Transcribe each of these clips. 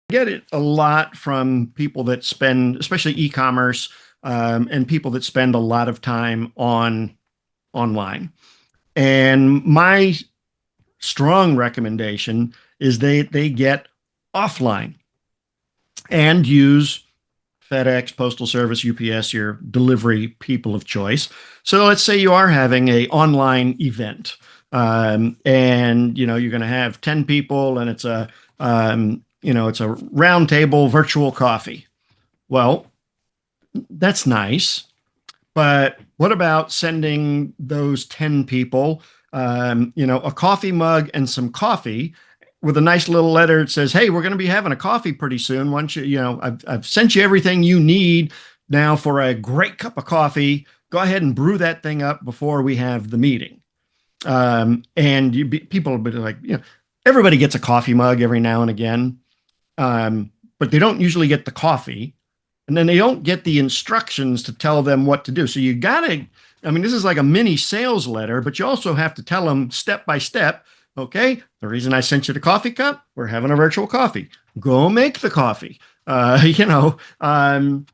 Get it a lot from people that spend, especially e-commerce, and people that spend a lot of time online. And my strong recommendation is they get offline and use FedEx, Postal Service, UPS, your delivery people of choice. So let's say you are having a online event, and you're going to have 10 people, and it's a round table virtual coffee. Well, that's nice, but what about sending those 10 people, a coffee mug and some coffee with a nice little letter that says, "Hey, we're going to be having a coffee pretty soon. Once I've sent you everything you need now for a great cup of coffee. Go ahead and brew that thing up before we have the meeting." And people will be like, everybody gets a coffee mug every now and again, but they don't usually get the coffee, and then they don't get the instructions to tell them what to do. So you gotta, I mean, this is like a mini sales letter, but you also have to tell them step by step. Okay, the reason I sent you the coffee cup, we're having a virtual coffee. Go make the coffee. Uh, you know, um,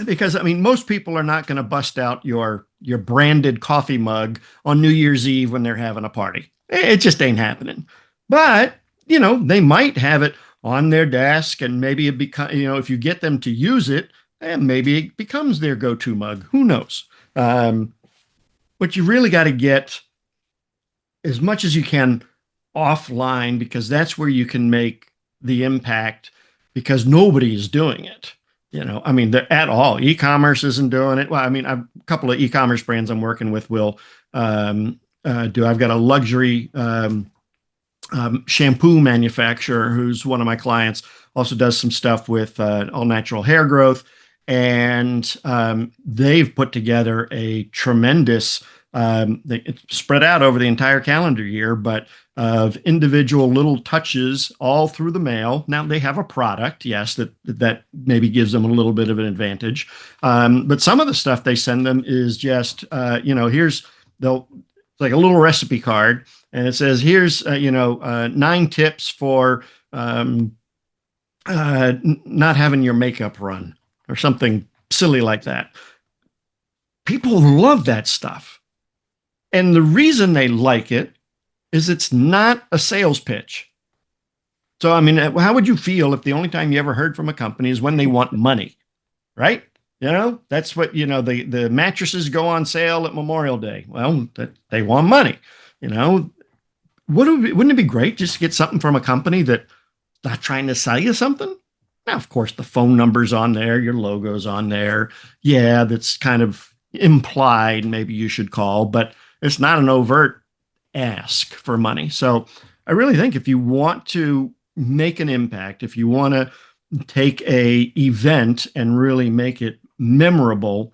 because I mean, most people are not going to bust out your branded coffee mug on New Year's Eve when they're having a party. It just ain't happening. But they might have it on their desk, and maybe it become if you get them to use it, maybe it becomes their go-to mug. Who knows? Um, but you really got to get as much as you can offline, because that's where you can make the impact, because nobody's doing it. I mean, at all. E-commerce isn't doing it. Well, I mean, a couple of e-commerce brands I'm working with will do. I've got a luxury shampoo manufacturer who's one of my clients, also does some stuff with all natural hair growth. And they've put together a tremendous, it's spread out over the entire calendar year, but of individual little touches all through the mail. Now they have a product, yes, that maybe gives them a little bit of an advantage. But some of the stuff they send them is just, they'll like a little recipe card, and it says, here's 9 tips for not having your makeup run, or something silly like that. People love that stuff, and the reason they like it is it's not a sales pitch. So I mean, how would you feel if the only time you ever heard from a company is when they want money, right? That's what, the mattresses go on sale at Memorial Day. Well, they want money. You know, wouldn't it be great just to get something from a company that's not trying to sell you something? Now, of course, the phone number's on there, your logo's on there. Yeah, that's kind of implied. Maybe you should call, but it's not an overt ask for money. So I really think if you want to make an impact, if you want to take a event and really make it memorable,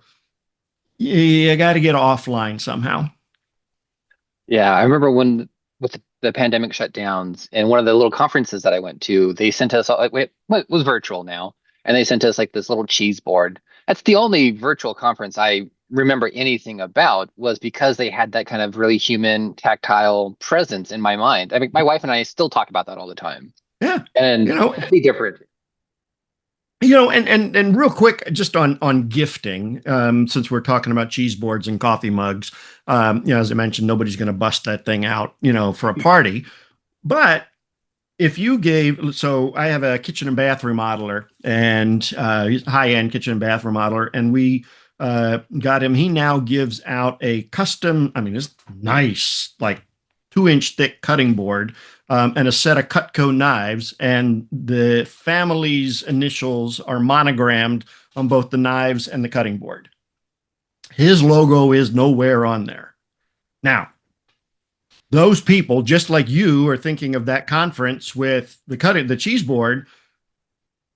you got to get offline somehow. Yeah, I remember when with the pandemic shutdowns and one of the little conferences that I went to, they sent us like wait, what was virtual now, and they sent us like this little cheese board. That's the only virtual conference I remember anything about was because they had that kind of really human, tactile presence in my mind. I mean, my wife and I still talk about that all the time, Yeah. and You know, completely different. and real quick, just on gifting, since we're talking about cheese boards and coffee mugs, as I mentioned, nobody's going to bust that thing out, for a party. But if you gave, so I have a kitchen and bath remodeler, and he's a high-end kitchen and bath remodeler, and we got him. He now gives out a custom, I mean, it's nice, like 2-inch thick cutting board, and a set of Cutco knives, and the family's initials are monogrammed on both the knives and the cutting board. His logo is nowhere on there. Now, those people, just like you, are thinking of that conference with the cheese board.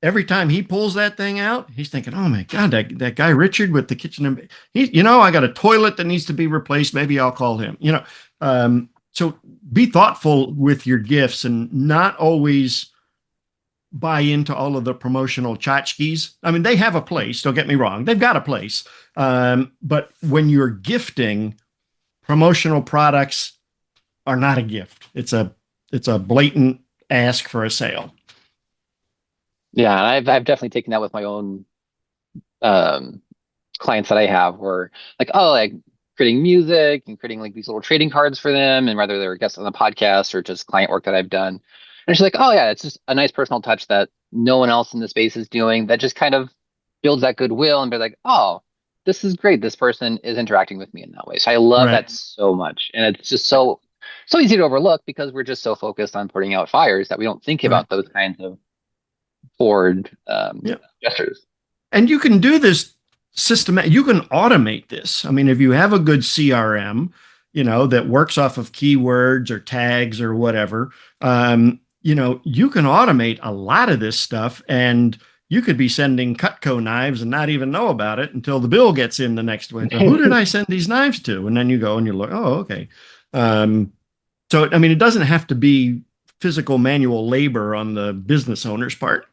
Every time he pulls that thing out, he's thinking, "Oh my God, that guy Richard with the kitchen and I got a toilet that needs to be replaced. Maybe I'll call him." So be thoughtful with your gifts, and not always buy into all of the promotional tchotchkes. I mean, they have a place. Don't get me wrong; they've got a place. But when you're gifting, promotional products are not a gift. It's a blatant ask for a sale. Yeah, and I've definitely taken that with my own um clients that I have where like, oh, like creating music and creating like these little trading cards for them, and whether they're guests on the podcast or just client work that I've done. And she's like, oh yeah, it's just a nice personal touch that no one else in the space is doing that just kind of builds that goodwill and be like, oh, this is great. This person is interacting with me in that way. So I love Right. that so much. And it's just so easy to overlook because we're just so focused on putting out fires that we don't think Right. about those kinds of forward Yeah. gestures. And you can do this you can automate this. I mean, if you have a good CRM, that works off of keywords or tags or whatever, you can automate a lot of this stuff, and you could be sending Cutco knives and not even know about it until the bill gets in the next week. Who did I send these knives to? And then you go and you look, oh, okay. Um, so, I mean, it doesn't have to be physical manual labor on the business owner's part.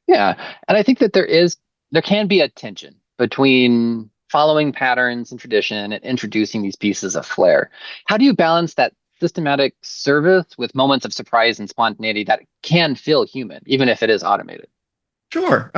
Yeah, and I think that there can be a tension between following patterns and tradition and introducing these pieces of flair. How do you balance that systematic service with moments of surprise and spontaneity that can feel human, even if it is automated? Sure.